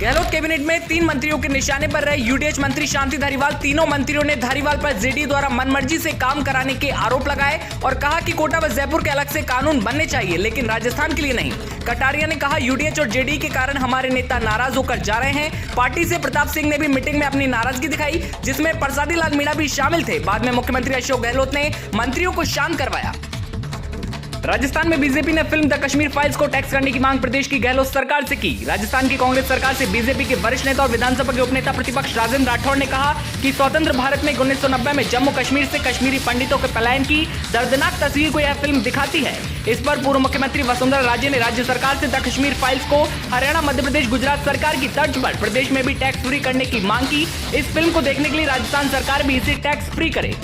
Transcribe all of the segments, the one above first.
Gehlot cabinet में 3 मंत्रियों के निशाने पर रहे यूडीएच मंत्री शांति धारीवाल। तीनों मंत्रियों ने धारीवाल पर जेडीयू द्वारा मनमर्जी से काम कराने के आरोप लगाए और कहा कि कोटा व जयपुर के अलग से कानून बनने चाहिए, लेकिन राजस्थान के लिए नहीं। कटारिया ने कहा, यूडीएच और जेडीयू के कारण हमारे नेता नाराज होकर जा रहे हैं। पार्टी से प्रताप सिंह ने भी मीटिंग में अपनी नाराजगी दिखाई, जिसमें प्रसादी लाल मीणा भी शामिल थे। बाद में मुख्यमंत्री अशोक गहलोत ने मंत्रियों को शांत करवाया। राजस्थान में बीजेपी ने फिल्म द कश्मीर फाइल्स को टैक्स करने की मांग प्रदेश की गहलोत सरकार से की। राजस्थान की कांग्रेस सरकार से बीजेपी के वरिष्ठ नेता और विधानसभा के उपनेता प्रतिपक्ष राजेंद्र राठौड़ ने कहा कि स्वतंत्र भारत में 1990 में जम्मू कश्मीर से कश्मीरी पंडितों के पलायन की दर्दनाक तस्वीर को यह फिल्म दिखाती है। इस पर पूर्व मुख्यमंत्री वसुंधरा राजे ने राज्य सरकार से द कश्मीर फाइल्स को हरियाणा, मध्य प्रदेश, गुजरात सरकार की तर्ज पर प्रदेश में भी टैक्स फ्री करने की मांग की। इस फिल्म को देखने के लिए राजस्थान सरकार भी इसे टैक्स फ्री करे।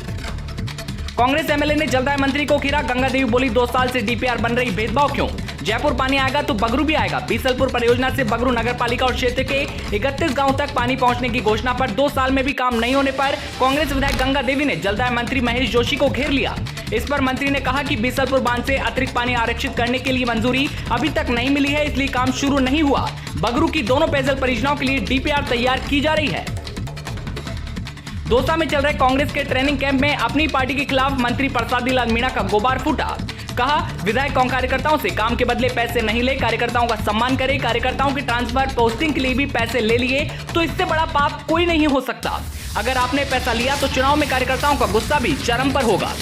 कांग्रेस एमएलए ने जलदाय मंत्री को घेरा। गंगा देवी बोली, 2 साल से डीपीआर बन रही, भेदभाव क्यों? जयपुर पानी आएगा तो बगरू भी आएगा। बीसलपुर परियोजना से बगरू नगरपालिका और क्षेत्र के 31 गांव तक पानी पहुंचने की घोषणा पर 2 साल में भी काम नहीं होने पर कांग्रेस विधायक गंगा देवी ने जलदाय मंत्री महेश जोशी को घेर लिया। इस पर मंत्री ने कहा कि बीसलपुर बांध से अतिरिक्त पानी आरक्षित करने के लिए मंजूरी अभी तक नहीं मिली है, इसलिए काम शुरू नहीं हुआ। बगरू की दोनों पेयजल परियोजनाओं के लिए डीपीआर तैयार की जा रही है। दौसा में चल रहे कांग्रेस के ट्रेनिंग कैंप में अपनी पार्टी के खिलाफ मंत्री प्रसादी लाल मीणा का गुबार फूटा। कहा, विधायक कार्यकर्ताओं से काम के बदले पैसे नहीं ले, कार्यकर्ताओं का सम्मान करे। कार्यकर्ताओं के ट्रांसफर पोस्टिंग के लिए भी पैसे ले लिए तो इससे बड़ा पाप कोई नहीं हो सकता। अगर आपने पैसा लिया तो चुनाव में कार्यकर्ताओं का गुस्सा भी चरम पर होगा।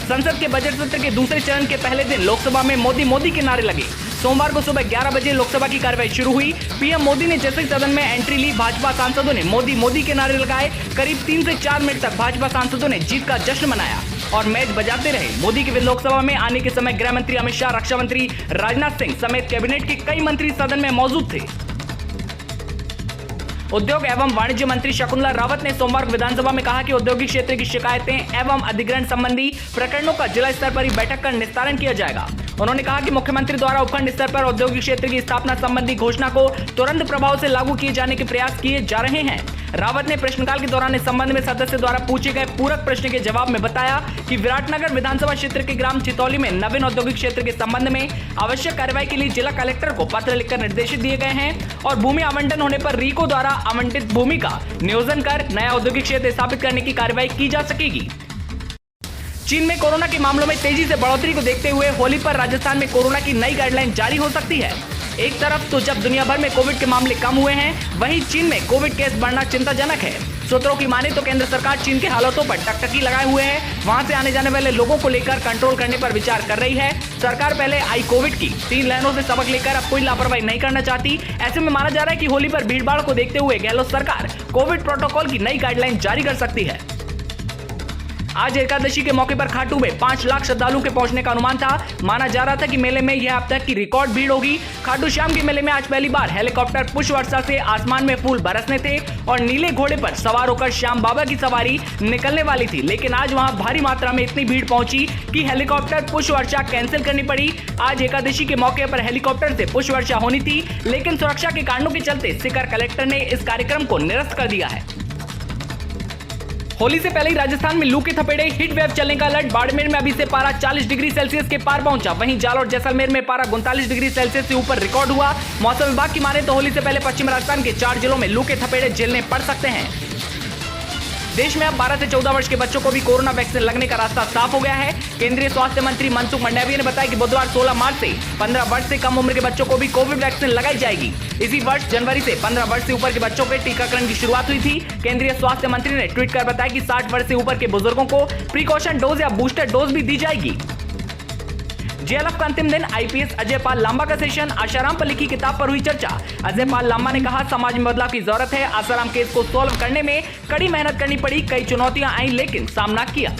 संसद के बजट सत्र के दूसरे चरण के पहले दिन लोकसभा में मोदी मोदी के नारे लगे। सोमवार को सुबह 11 बजे लोकसभा की कार्यवाही शुरू हुई। पीएम मोदी ने जैसे ही सदन में एंट्री ली, भाजपा सांसदों ने मोदी मोदी के नारे लगाए। करीब 3 से 4 मिनट तक भाजपा सांसदों ने जीत का जश्न मनाया और मैच बजाते रहे। मोदी के लोकसभा में आने के समय गृह मंत्री अमित शाह, रक्षा मंत्री राजनाथ सिंह समेत कैबिनेट के कई मंत्री सदन में मौजूद थे। उद्योग एवं वाणिज्य मंत्री शकुंतला रावत ने सोमवार को विधानसभा में कहा कि औद्योगिक क्षेत्र की शिकायतें एवं अधिग्रहण संबंधी प्रकरणों का जिला स्तर पर ही बैठक कर निस्तारण किया जाएगा। उन्होंने कहा कि मुख्यमंत्री द्वारा उपखंड स्तर पर औद्योगिक क्षेत्र की स्थापना संबंधी घोषणा को तुरंत प्रभाव से लागू किए जाने के प्रयास किए जा रहे हैं। रावत ने प्रश्नकाल के दौरान इस संबंध में सदस्य द्वारा पूछे गए पूरक प्रश्न के जवाब में बताया कि विराटनगर विधानसभा क्षेत्र के ग्राम चितौली में नवीन औद्योगिक क्षेत्र के संबंध में आवश्यक कार्रवाई के लिए जिला कलेक्टर को पत्र लिखकर निर्देशित दिए गए हैं और भूमि आवंटन होने पर रीको द्वारा आवंटित भूमि का नियोजन कर नया औद्योगिक क्षेत्र स्थापित करने की कार्रवाई की जा सकेगी। चीन में कोरोना के मामलों में तेजी से बढ़ोतरी को देखते हुए होली पर राजस्थान में कोरोना की नई गाइडलाइन जारी हो सकती है। एक तरफ तो जब दुनिया भर में कोविड के मामले कम हुए हैं, वहीं चीन में कोविड केस बढ़ना चिंताजनक है। सूत्रों की माने तो केंद्र सरकार चीन के हालातों पर टकटकी लगाए हुए है। वहां से आने जाने वाले लोगों को लेकर कंट्रोल करने पर विचार कर रही है। सरकार पहले आई कोविड की 3 लहरों से सबक लेकर अब कोई लापरवाही नहीं करना चाहती। ऐसे में माना जा रहा है कि होली पर भीड़भाड़ को देखते हुए गहलोत सरकार कोविड प्रोटोकॉल की नई गाइडलाइन जारी कर सकती है। आज एकादशी के मौके पर खाटू में 5 लाख श्रद्धालुओं के पहुंचने का अनुमान था। माना जा रहा था कि मेले में यह अब तक की रिकॉर्ड भीड़ होगी। खाटू श्याम के मेले में आज पहली बार हेलीकॉप्टर पुष्प वर्षा से आसमान में फूल बरसने थे और नीले घोड़े पर सवार होकर श्याम बाबा की सवारी निकलने वाली थी, लेकिन आज वहां भारी मात्रा में इतनी भीड़ पहुंची कि हेलीकॉप्टर पुष्प वर्षा कैंसिल करनी पड़ी। आज एकादशी के मौके पर हेलीकॉप्टर से पुष्प वर्षा होनी थी, लेकिन सुरक्षा के कारणों के चलते सीकर कलेक्टर ने इस कार्यक्रम को निरस्त कर दिया है। होली से पहले ही राजस्थान में लू के थपेड़े, हीट वेव चलने का अलर्ट। बाड़मेर में अभी से पारा 40 डिग्री सेल्सियस के पार पहुंचा। वहीं जालौर और जैसलमेर में पारा 39 डिग्री सेल्सियस से ऊपर रिकॉर्ड हुआ। मौसम विभाग की माने तो होली से पहले पश्चिम राजस्थान के 4 जिलों में लू के थपेड़े झेलने पड़ सकते हैं। देश में अब 12 से 14 वर्ष के बच्चों को भी कोरोना वैक्सीन लगने का रास्ता साफ हो गया है। केंद्रीय स्वास्थ्य मंत्री मनसुख मंडाविया ने बताया कि बुधवार 16 मार्च से 15 वर्ष से कम उम्र के बच्चों को भी कोविड वैक्सीन लगाई जाएगी। इसी वर्ष जनवरी से 15 वर्ष से ऊपर के बच्चों के टीकाकरण की शुरुआत हुई थी। केंद्रीय स्वास्थ्य मंत्री ने ट्वीट कर बताया कि 60 वर्ष से ऊपर के बुजुर्गों को प्रिकॉशन डोज या बूस्टर डोज भी दी जाएगी। जेएलएफ का अंतिम दिन आईपीएस अजय पाल लांबा का सेशन। आसाराम पर लिखी किताब पर हुई चर्चा। अजय पाल लांबा ने कहा, समाज में बदलाव की जरूरत है। आसाराम केस को सॉल्व करने में कड़ी मेहनत करनी पड़ी, कई चुनौतियां आई लेकिन सामना किया।